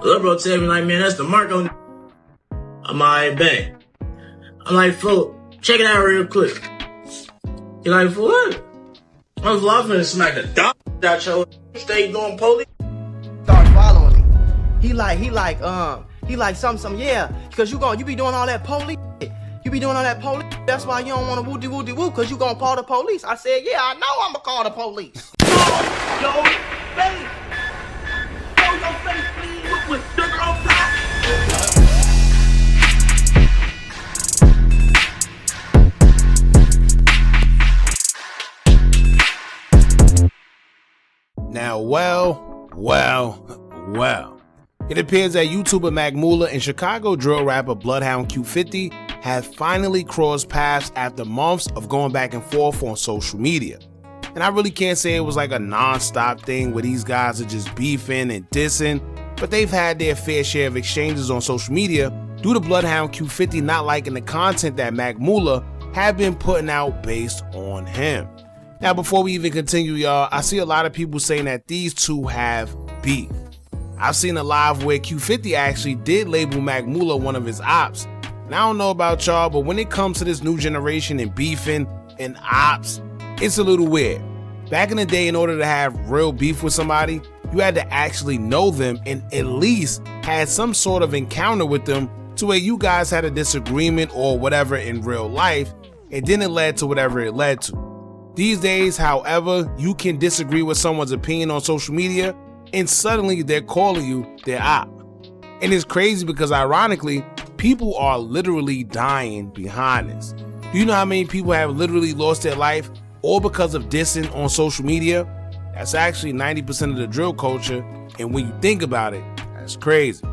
Little bro tell me like, man, that's the mark on. I'm alright back. I'm like, fool, check it out real quick. He like, for what? I was laughing and smack the dog out your stay doing police. Start following me. He like something, yeah. Cause you be doing all that police. You be doing all that police. That's why you don't want to woo, cause you gonna call the police. I said, yeah, I know I'ma call the police. Yo, face. Yo, your face, please, with sugar on top. Now, well. It appears that YouTuber Moola and Chicago drill rapper Bloodhound Q50 have finally crossed paths after months of going back and forth on social media. And I really can't say it was like a non-stop thing where these guys are just beefing and dissing, but they've had their fair share of exchanges on social media due to Bloodhound Q50 not liking the content that Moola have been putting out based on him. Now, before we even continue, y'all, I see a lot of people saying that these two have beef. I've seen a live where Q50 actually did label Moola one of his ops. And I don't know about y'all, but when it comes to this new generation and beefing and ops, it's a little weird. Back in the day, in order to have real beef with somebody, you had to actually know them and at least had some sort of encounter with them to where you guys had a disagreement or whatever in real life, and then it led to whatever it led to. These days, however, you can disagree with someone's opinion on social media and suddenly they're calling you their op. And it's crazy because ironically, people are literally dying behind this. Do you know how many people have literally lost their life all because of dissing on social media? That's actually 90% of the drill culture, and when you think about it, that's crazy.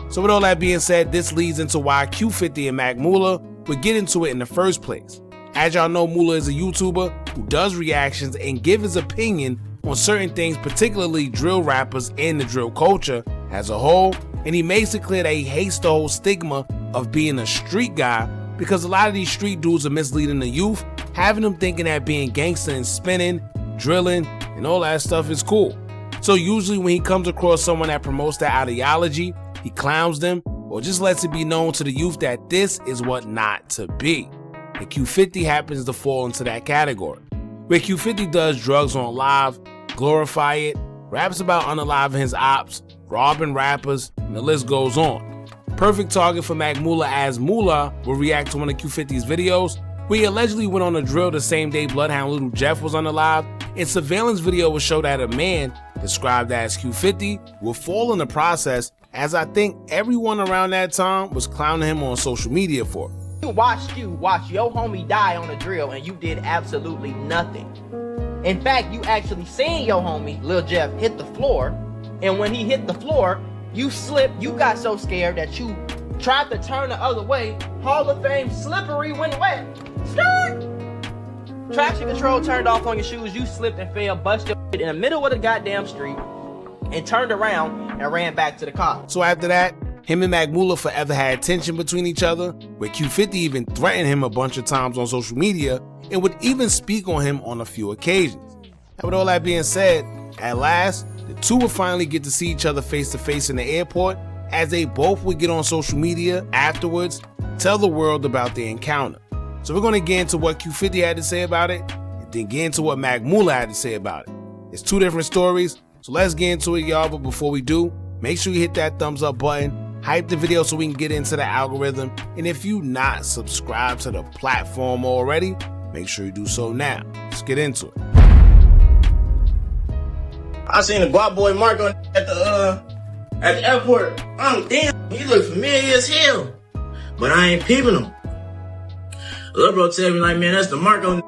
So with all that being said, this leads into why Q50 and Moola would get into it in the first place. As y'all know, Moola is a YouTuber who does reactions and gives his opinion on certain things, particularly drill rappers and the drill culture as a whole, and he makes it clear that he hates the whole stigma of being a street guy because a lot of these street dudes are misleading the youth, having them thinking that being gangster and spinning, drilling, and all that stuff is cool. So usually when he comes across someone that promotes that ideology, he clowns them or just lets it be known to the youth that this is what not to be. And Q50 happens to fall into that category, where Q50 does drugs on live, glorify it, raps about unaliving his ops, robbing rappers, and the list goes on. Perfect target for Moola, as Moola will react to one of Q50's videos where he allegedly went on a drill the same day Bloodhound Little Jeff was on the live, and surveillance video will show that a man described as Q50 will fall in the process, as I think everyone around that time was clowning him on social media for it. You watch your homie die on a drill and you did absolutely nothing. In fact, you actually seen your homie, Lil Jeff, hit the floor, and when he hit the floor, you slipped, you got so scared that you tried to turn the other way. Hall of Fame slippery went wet. Skirt! Traction control turned off on your shoes, you slipped and fell, bust your in the middle of the goddamn street, and turned around and ran back to the car. So after that, him and Moola forever had tension between each other, where Q50 even threatened him a bunch of times on social media and would even speak on him on a few occasions. And with all that being said, at last, the two would finally get to see each other face to face in the airport, as they both would get on social media afterwards, tell the world about their encounter. So we're going to get into what Q50 had to say about it, and then get into what Moola had to say about it. It's two different stories, so let's get into it, y'all. But before we do, make sure you hit that thumbs up button, hype the video so we can get into the algorithm, and if you not subscribed to the platform already, make sure you do so now. Let's get into it. I seen the guap boy Mark on at the airport. Oh damn, he look familiar as hell, but I ain't peeping him. Little bro tell me like, man, that's the mark on.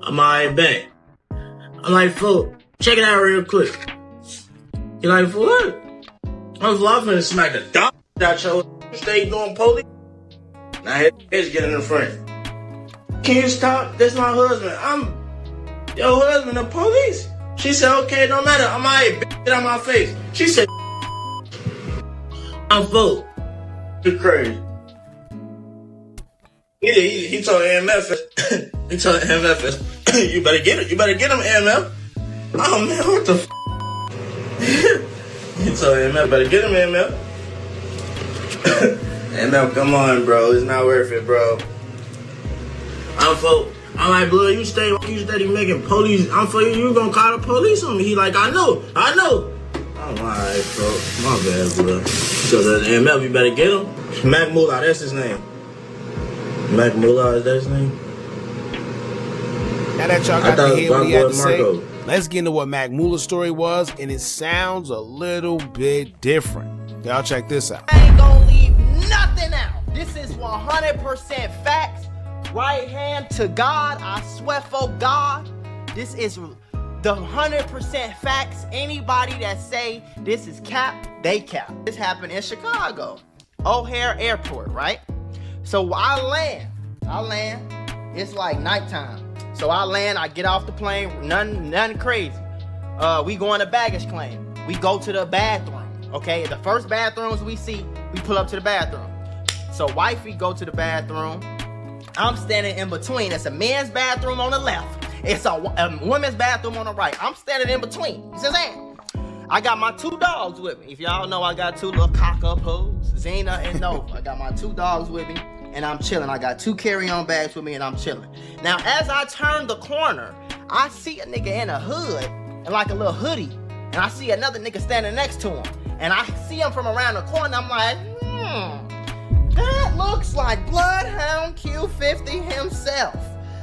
I'm alright back. I'm like, fool, check it out real quick. He like, for what? I was laughing and smack the dog out your stay doing police. Now his getting in the front. Can you stop? That's my husband. I'm your husband, the police. She said, okay, don't matter. I'm alright, get out my face. She said, I'm full. You're crazy. He told MF, he told MF, you better get it. You better get him, MF. Oh man, what the He told MF, better get him, MF. MF, come on, bro. It's not worth it, bro. I'm like, blood, you steady making police. I'm for you. You gonna call the police on me? He like, I know. I'm alright, bro. My bad, blood. So the MF, you better get him. Mac Moola, that's his name. Mac Moola, is that his name? Now that y'all got to hear what he had to say, let's get into what Mac Moola's story was, and it sounds a little bit different. Y'all check this out. I ain't gonna leave nothing out. This is 100% facts. Right hand to God, I swear for God. This is the 100% facts. Anybody that say this is cap, they cap. This happened in Chicago, O'Hare Airport, right? So I land. It's like nighttime. So I land, I get off the plane, nothing crazy. We go on a baggage claim. We go to the bathroom, okay? The first bathrooms we see, we pull up to the bathroom. So wifey go to the bathroom. I'm standing in between. It's a men's bathroom on the left. It's a women's bathroom on the right. I'm standing in between. You see what I'm saying? I got my 2 dogs with me. If y'all know, I got 2 little cock-up hoes, Zena and Nova. I got my 2 dogs with me, and I'm chilling. I got 2 carry-on bags with me, and I'm chilling. Now, as I turn the corner, I see a nigga in a hood and like a little hoodie, and I see another nigga standing next to him, and I see him from around the corner. I'm like, that looks like Bloodhound Q50 himself.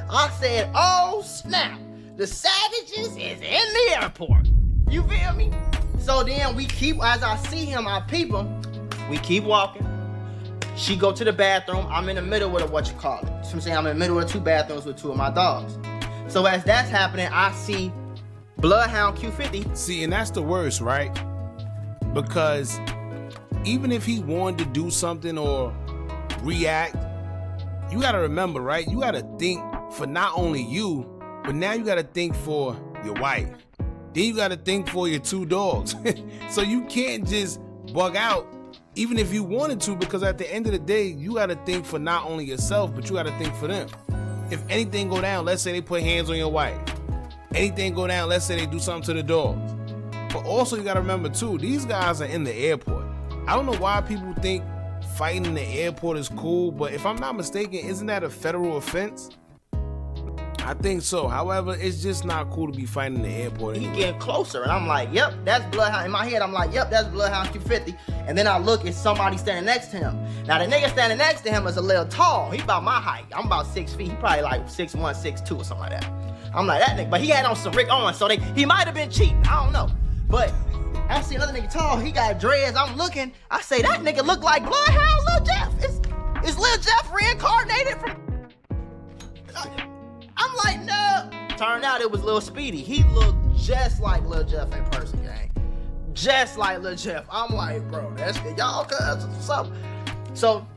I said, oh snap, the Savages is in the airport. You feel me? So then we keep, as I see him, I peep him, we keep walking. She go to the bathroom. I'm in the middle with what you call it. So I'm saying I'm in the middle of 2 bathrooms with 2 of my dogs. So as that's happening, I see Bloodhound Q50. See, and that's the worst, right? Because even if he wanted to do something or react, you gotta remember, right? You gotta think for not only you, but now you gotta think for your wife. Then you gotta think for your 2 dogs. So you can't just bug out even if you wanted to, because at the end of the day, you gotta think for not only yourself, but you gotta think for them. If anything go down, let's say they put hands on your wife. Anything go down, let's say they do something to the dogs. But also you gotta remember too, these guys are in the airport. I don't know why people think fighting in the airport is cool, but if I'm not mistaken, isn't that a federal offense? I think so. However, it's just not cool to be fighting in the airport anymore. He getting closer, and I'm like, yep, that's Bloodhound. In my head, I'm like, yep, that's Bloodhound Q50. And then I look, it's somebody standing next to him. Now, the nigga standing next to him is a little tall. He about my height. I'm about 6 feet. He probably like 6'1", 6'2", or something like that. I'm like, that nigga. But he had on some Rick Owens, so he might have been cheating. I don't know. But I see another nigga tall. He got dreads. I'm looking. I say, that nigga look like Bloodhound Lil Jeff. Is Lil Jeff reincarnated from... I'm like, no. Turned out it was Lil Speedy. He looked just like Lil Jeff in person, gang. Just like Lil Jeff. I'm like, bro, that's y'all cuz something. So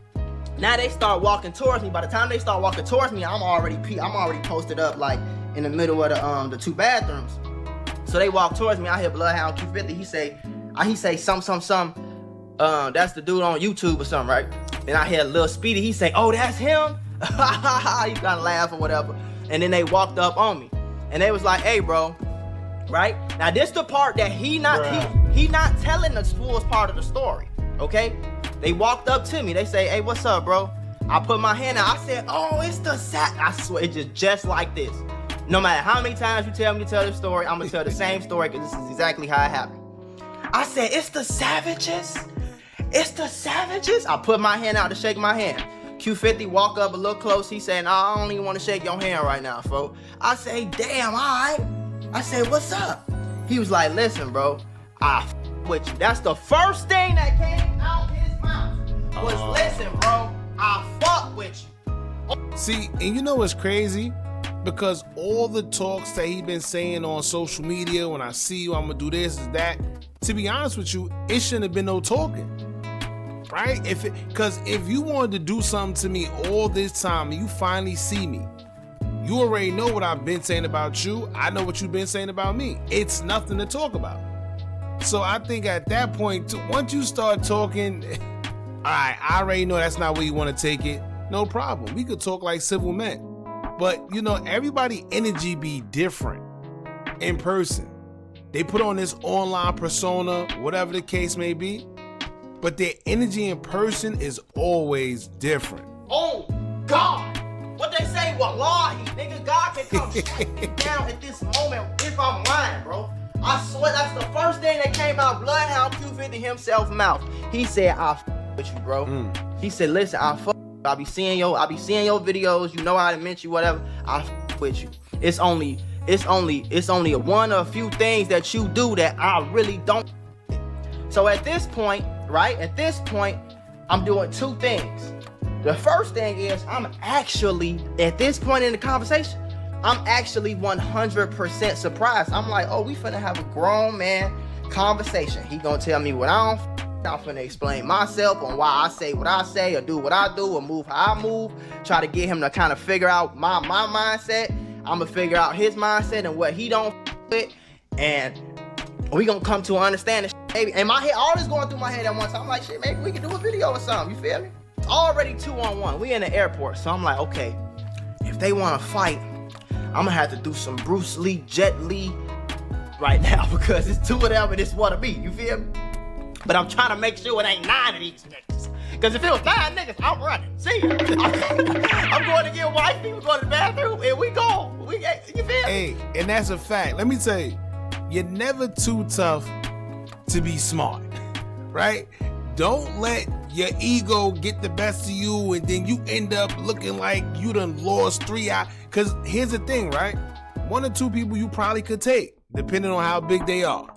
now they start walking towards me. By the time they start walking towards me, I'm already posted up like in the middle of the 2 bathrooms. So they walk towards me. I hear Bloodhound Q50. He say some. That's the dude on YouTube or something, right? Then I hear Lil Speedy. He say, oh, that's him. You gotta laugh or whatever. And then they walked up on me, and they was like, hey, bro, right? Now, this the part that he not telling the fullest part of the story, okay? They walked up to me. They say, hey, what's up, bro? I put my hand out. I said, oh, it's the I swear, it's just like this. No matter how many times you tell me to tell this story, I'm going to tell the same story because this is exactly how it happened. I said, it's the Savages. It's the Savages. I put my hand out to shake my hand. Q50 walk up a little close. He said, nah, I don't even want to shake your hand right now, folks. I say, damn, all right. I said, what's up? He was like, listen, bro, I with you. That's the first thing that came out his mouth was, listen, bro, I fuck with you. See, and you know what's crazy? Because all the talks that he been saying on social media, when I see you, I'm gonna do this, is that. To be honest with you, it shouldn't have been no talking. Right? Because if you wanted to do something to me all this time and you finally see me, you already know what I've been saying about you. I know what you've been saying about me. It's nothing to talk about. So I think at that point, once you start talking, all right, I already know that's not where you want to take it. No problem. We could talk like civil men. But, you know, everybody energy be different in person. They put on this online persona, whatever the case may be, but their energy in person is always different. Oh, God. What they say, wallahi, nigga, God can come strike me down at this moment if I'm lying, bro. I swear that's the first thing that came out Bloodhound Q50 himself mouth. He said, I f with you, bro. He said, listen, I fuck. I be seeing your videos. You know I done meant you, whatever. I f with you. It's only one of a few things that you do that I really don't. So at this point, right? At this point, I'm doing two things. The first thing is I'm actually, at this point in the conversation, I'm actually 100% surprised. I'm like, oh, we finna have a grown man conversation. He gonna tell me what I don't. I'm finna explain myself on why I say what I say or do what I do or move how I move. Try to get him to kind of figure out my mindset. I'm gonna figure out his mindset and what he don't with, and we gonna come to an understanding. Baby, and my head, all this going through my head at one time. I'm like, shit, maybe we can do a video or something. You feel me? It's already 2-on-1. We in the airport, so I'm like, okay, if they wanna fight, I'm gonna have to do some Bruce Lee, Jet Li right now because it's two of them and it's one of me. You feel me? But I'm trying to make sure it ain't 9 of these niggas. Because if it was 9 niggas, I'm running. See? I'm going to get wifey, we're going to the bathroom, and we go. You feel me? Hey, and that's a fact. Let me tell you, you're never too tough to be smart, right? Don't let your ego get the best of you and then you end up looking like you done lost 3 eyes. Because here's the thing, right? 1 or 2 people you probably could take, depending on how big they are.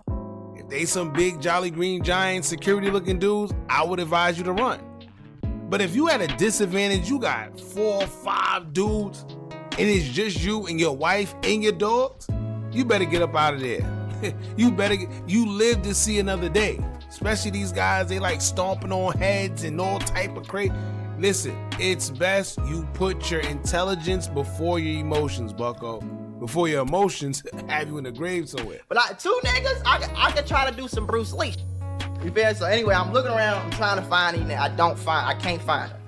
If they some big Jolly Green Giant security looking dudes, I would advise you to run. But if you at a disadvantage, you got 4 or 5 dudes, and it's just you and your wife and your dogs, you better get up out of there. You live to see another day. Especially these guys, they like stomping on heads and all type of crazy. Listen, it's best you put your intelligence before your emotions, bucko. Before your emotions have you in the grave somewhere. But like 2 niggas, I could try to do some Bruce Lee. You feel? So anyway, I'm looking around, I'm trying to find him. I can't find him.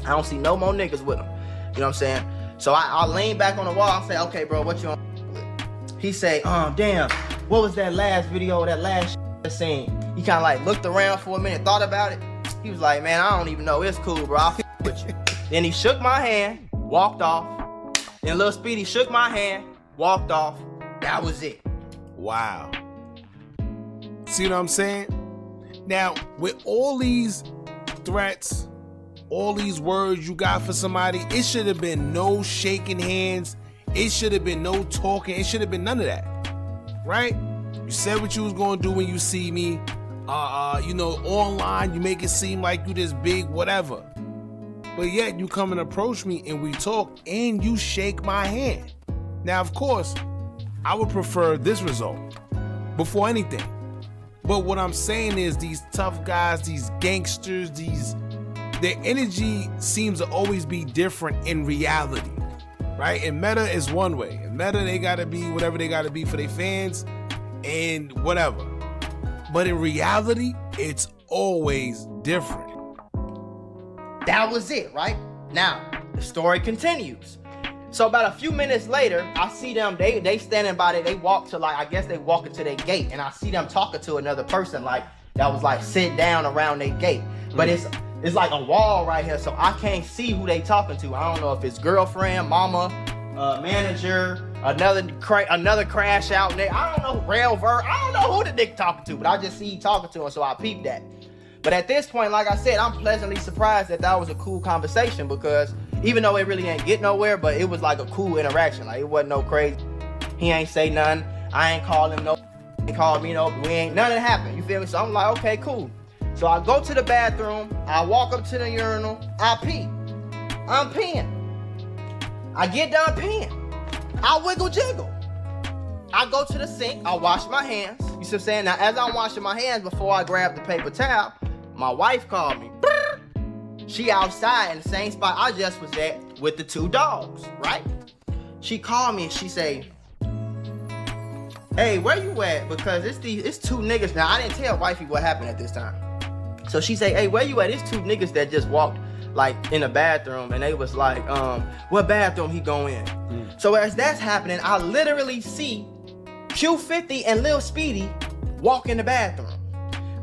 I don't see no more niggas with him. You know what I'm saying? So I lean back on the wall and say, okay, bro, what you on with? He say, damn, what was that last video, that last scene? He kind of like looked around for a minute, thought about it. He was like, man, I don't even know. It's cool, bro. I'll with you. Then he shook my hand, walked off. Then Lil Speedy shook my hand, walked off. That was it. Wow. See what I'm saying? Now, with all these threats, all these words you got for somebody, it should have been no shaking hands. It should have been no talking. It should have been none of that. Right? You said what you was going to do when you see me. Online, you make it seem like you this big whatever. But yet you come and approach me and we talk and you shake my hand. Now, of course, I would prefer this result before anything. But what I'm saying is these tough guys, these gangsters, their energy seems to always be different in reality, right? In meta is one way. In meta, they gotta be whatever they gotta be for their fans and whatever. But in reality, it's always different. That was it, right? Now, the story continues. So about a few minutes later, I see them, they standing by there, they walk to I guess they walk into their gate, and I see them talking to another person that was sit down around their gate. But it's like a wall right here, so I can't see who they talking to. I don't know if it's girlfriend, mama, manager, another crash out nigga. I don't know, railver. I don't know who the nigga talking to, but I just see he talking to him, so I peeped that. But at this point, like I said, I'm pleasantly surprised that was a cool conversation because even though it really ain't get nowhere, but it was like a cool interaction. Like it wasn't no crazy. He ain't say nothing. I ain't call him no. He called me no. We ain't none of it happened. You feel me? So I'm like, okay, cool. So I go to the bathroom. I walk up to the urinal. I pee. I'm peeing. I get done peeing. I wiggle jiggle. I go to the sink. I wash my hands. You see what I'm saying? Now, as I'm washing my hands before I grab the paper towel, my wife called me. She outside in the same spot I just was at with the 2 dogs, right? She called me and she say, hey, where you at? Because it's 2 niggas. Now, I didn't tell wifey what happened at this time. So she say, hey, where you at? It's 2 niggas that just walked in the bathroom and they was like, what bathroom he go in? So as that's happening, I literally see Q50 and Lil Speedy walk in the bathroom.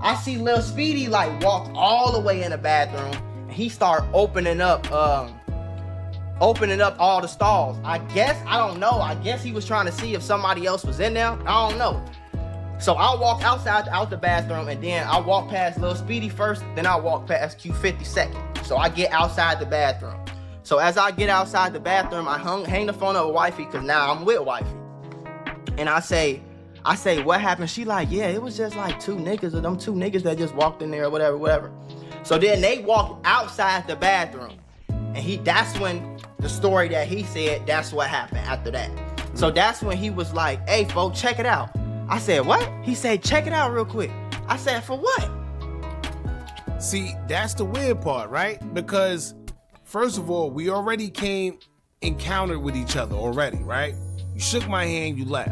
I see Lil Speedy like walk all the way in the bathroom, and he start opening up all the stalls. I don't know. I guess he was trying to see if somebody else was in there. I don't know. So I walk out the bathroom, and then I walk past Lil Speedy first, then I walk past Q50 second. So I get outside the bathroom. So as I get outside the bathroom, I hang the phone up with wifey, because now I'm with wifey. And I say, what happened? She like, yeah, it was just like two niggas that just walked in there or whatever. So then they walk outside the bathroom. And that's when the story that he said, that's what happened after that. So that's when he was like, hey, folks, check it out. I said, what? He said, check it out real quick. I said, for what? See, that's the weird part, right? Because first of all, we already encountered with each other already, right? You shook my hand, you left.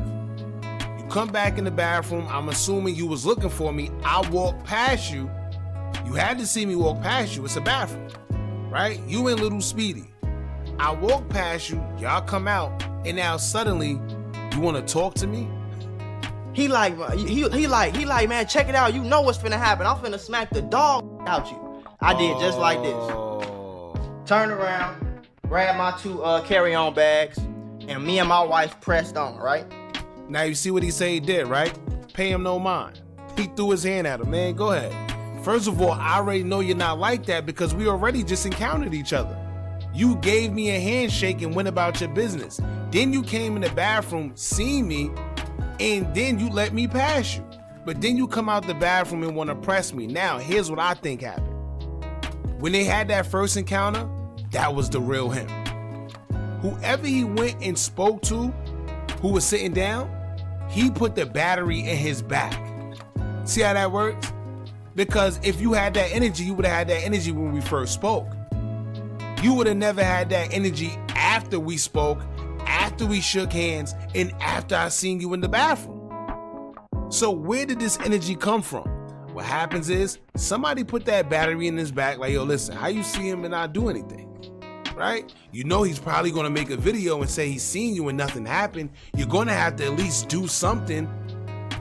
You come back in the bathroom, I'm assuming you was looking for me. I walked past you. You had to see me walk past you. It's a bathroom, right? You and Little Speedy. I walk past you, y'all come out, and now suddenly you want to talk to me? He like, man, check it out. You know what's finna happen. I'm finna smack the dog out you. I did just like this. Turned around, grabbed my two carry-on bags, and me and my wife pressed on, right? Now you see what he said he did, right? Pay him no mind. He threw his hand at him, man. Go ahead. First of all, I already know you're not like that because we already just encountered each other. You gave me a handshake and went about your business. Then you came in the bathroom, seen me, and then you let me pass you. But then you come out the bathroom and want to press me. Now, here's what I think happened. When they had that first encounter, that was the real him. Whoever he went and spoke to, who was sitting down, he put the battery in his back. See how that works? Because if you had that energy, you would have had that energy when we first spoke. You would have never had that energy after we spoke, after we shook hands, and after I seen you in the bathroom. So where did this energy come from? What happens is somebody put that battery in his back like, yo, listen, how you see him and not do anything? Right? You know he's probably going to make a video and say he's seen you and nothing happened. You're going to have to at least do something.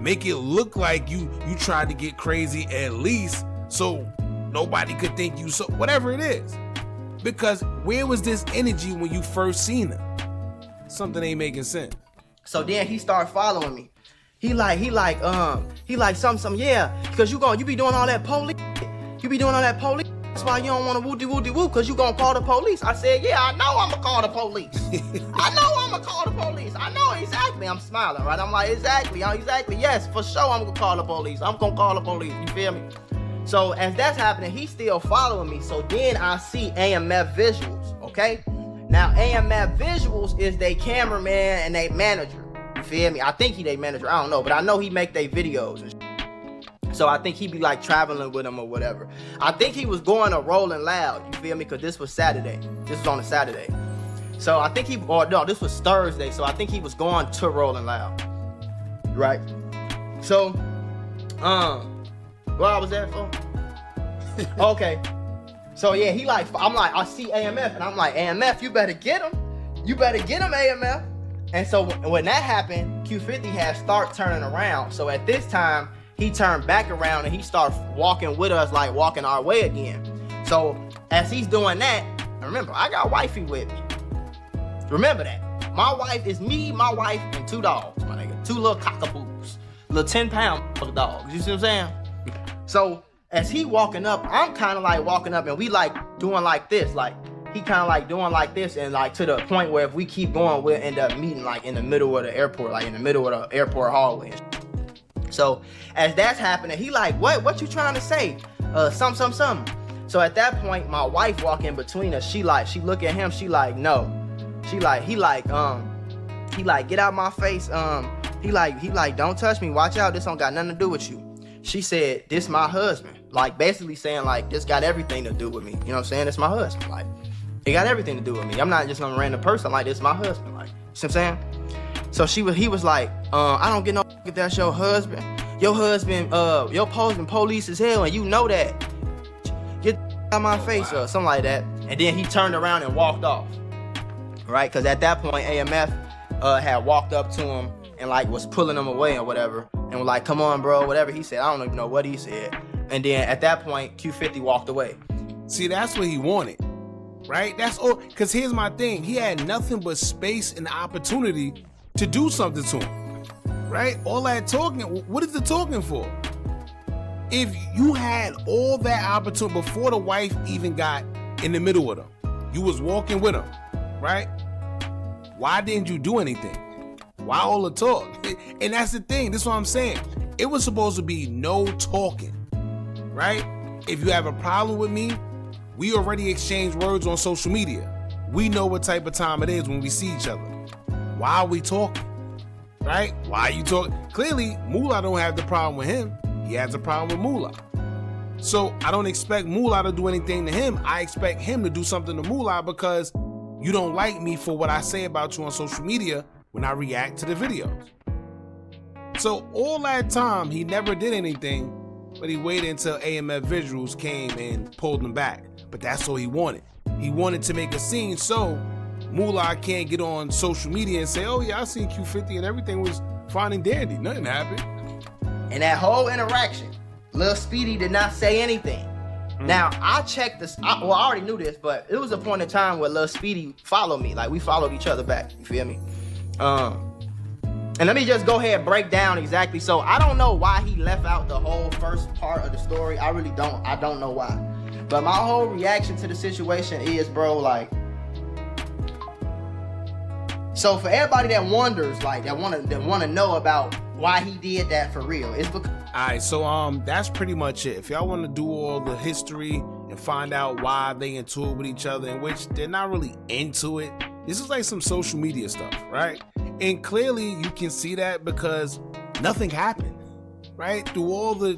Make it look like you tried to get crazy at least so nobody could think you so, whatever it is. Because where was this energy when you first seen him? Something ain't making sense. So then he started following me. He like something, yeah, because you be doing all that police. You be doing all that police. That's why you don't want to woo-de-woo-de-woo, because you gonna call the police. I said, yeah, I know I'm gonna call the police. I know exactly. I'm smiling, right? I'm like, exactly, yes, for sure I'm gonna call the police. You feel me? So as that's happening, he's still following me. So then I see AMF visuals, okay? Now AMF visuals is they cameraman and they manager. You feel me? I think he they manager, I don't know, but I know he make they videos and shit. So I think he be like traveling with him or whatever. I think he was going to Rolling Loud, you feel me? Because this was Saturday. This was on a Saturday. So I think this was Thursday. So I think he was going to Rolling Loud. Right? So, what I was there for? Okay. So yeah, I see AMF and I'm like, AMF, you better get him. AMF. And so when that happened, Q50 had start turning around. So at this time, he turned back around and he started walking with us, like walking our way again. So as he's doing that, remember, I got wifey with me. Remember that. My wife is me, my wife, and two dogs, my nigga. Two little cockaboos. Little 10-pound dogs. You see what I'm saying? So as he walking up, I'm kind of like walking up and we like doing like this. Like he kind of like doing like this and like to the point where if we keep going, we'll end up meeting like in the middle of the airport, like in the middle of the airport hallway. So as that's happening, he like, what you trying to say? Something. So at that point, my wife walk in between us. She look at him. She like, no. He like, get out my face. He like, don't touch me. Watch out. This don't got nothing to do with you. She said, this my husband. Like basically saying like, this got everything to do with me. You know what I'm saying? It's my husband. Like, it got everything to do with me. I'm not just some random person. Like, this my husband. Like, you see what I'm saying? So he was like, I don't get no if that's your husband. Your husband police as hell, and you know that. Get out my face or something like that. And then he turned around and walked off. Right? Because at that point, AMF had walked up to him and like was pulling him away or whatever, and was like, come on, bro, whatever he said. I don't even know what he said. And then at that point, Q50 walked away. See, that's what he wanted, right? That's all. Because here's my thing. He had nothing but space and opportunity to do something to him, right? All that talking, what is the talking for? If you had all that opportunity before the wife even got in the middle with him, you was walking with him, right? Why didn't you do anything? Why all the talk? And that's the thing. This is what I'm saying. It was supposed to be no talking, right? If you have a problem with me, we already exchanged words on social media. We know what type of time it is when we see each other. Why are we talking, right? Why are you talking? Clearly, Moola don't have the problem with him. He has a problem with Moola. So I don't expect Moola to do anything to him. I expect him to do something to Moola because you don't like me for what I say about you on social media when I react to the videos. So all that time, he never did anything, but he waited until AMF Visuals came and pulled him back. But that's all he wanted. He wanted to make a scene so Moola can't get on social media and say, oh yeah, I seen Q50 and everything was fine and dandy. Nothing happened. And that whole interaction, Lil Speedy did not say anything. Now, I checked this. I already knew this, but it was a point in time where Lil Speedy followed me. Like, we followed each other back. You feel me? And let me just go ahead and break down exactly. So, I don't know why he left out the whole first part of the story. I really don't. I don't know why. But my whole reaction to the situation is, bro, like... So, for everybody that wonders, like, that want to know about why he did that for real, it's because... Alright, so that's pretty much it. If y'all want to do all the history and find out why they into it with each other, in which they're not really into it, this is like some social media stuff, right? And clearly you can see that because nothing happened, right? Through all the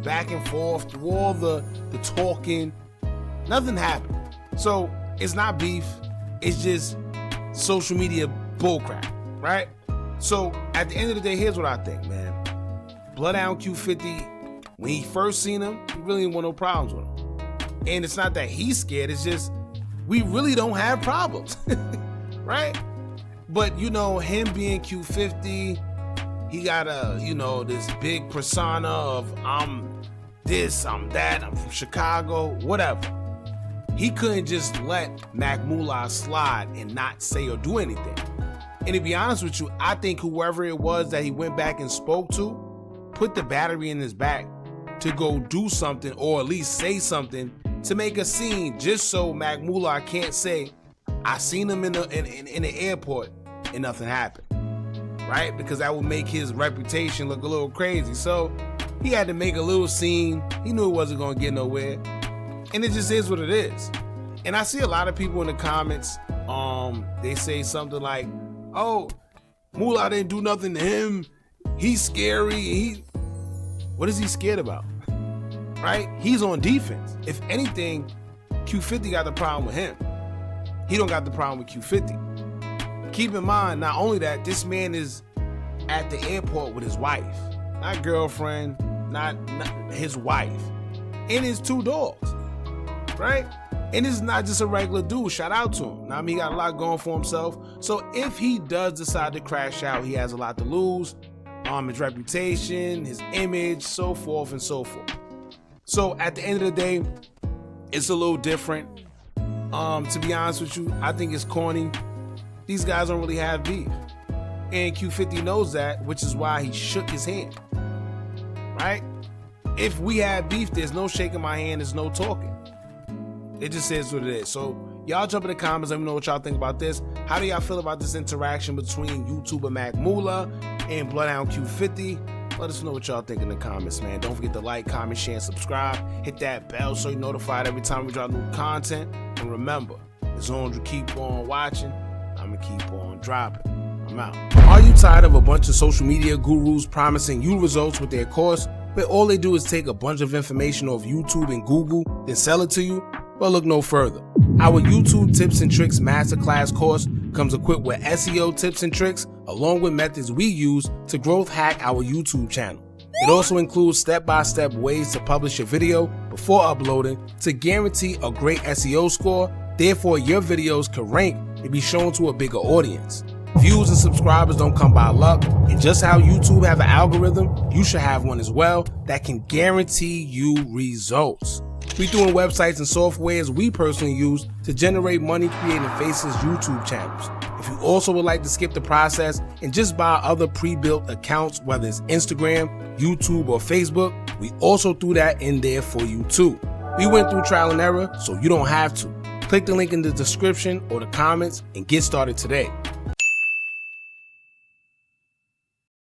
back and forth, through all the talking, nothing happened. So it's not beef, it's just social media bullcrap, right? So at the end of the day, here's what I think, man. Bloodhound Q50, when he first seen him, he really didn't want no problems with him. And it's not that he's scared, it's just we really don't have problems, right? But, you know, him being Q50, he got this big persona of I'm this, I'm that, I'm from Chicago, whatever. He couldn't just let Mac Moola slide and not say or do anything. And to be honest with you, I think whoever it was that he went back and spoke to put the battery in his back to go do something or at least say something to make a scene just so Mac Moola can't say, I seen him in the airport and nothing happened, right? Because that would make his reputation look a little crazy. So he had to make a little scene. He knew it wasn't going to get nowhere. And it just is what it is. And I see a lot of people in the comments, they say something like, oh, Moola didn't do nothing to him. He's scary. What is he scared about? Right? He's on defense. If anything, Q50 got the problem with him. He don't got the problem with Q50. Keep in mind, not only that, this man is at the airport with his wife. Not girlfriend, not his wife. And his 2 dogs. Right? And this is not just a regular dude. Shout out to him. Now, I mean, he got a lot going for himself. So if he does decide to crash out, he has a lot to lose. His reputation, his image, so forth and so forth. So at the end of the day, it's a little different. To be honest with you, I think it's corny. These guys don't really have beef. And Q50 knows that, which is why he shook his hand. Right? If we have beef, there's no shaking my hand, there's no talking. It just is what it is. So y'all jump in the comments, let me know what y'all think about this. How do y'all feel about this interaction between YouTuber Mac Moola and Bloodhound Q50? Let us know what y'all think in the comments, man. Don't forget to like, comment, share, and subscribe. Hit that bell so you're notified every time we drop new content. And remember, as long as you keep on watching, I'm gonna keep on dropping. I'm out. Are you tired of a bunch of social media gurus promising you results with their course, but all they do is take a bunch of information off YouTube and Google, then sell it to you? Well, look no further. Our YouTube Tips and Tricks Masterclass course comes equipped with SEO tips and tricks, along with methods we use to growth hack our YouTube channel. It also includes step-by-step ways to publish your video before uploading to guarantee a great SEO score, therefore your videos can rank and be shown to a bigger audience. Views and subscribers don't come by luck, and just how YouTube have an algorithm, you should have one as well that can guarantee you results. We doing websites and softwares we personally use to generate money creating Faces YouTube channels. If you also would like to skip the process and just buy other pre-built accounts, whether it's Instagram, YouTube, or Facebook, we also threw that in there for you too. We went through trial and error, so you don't have to. Click the link in the description or the comments and get started today.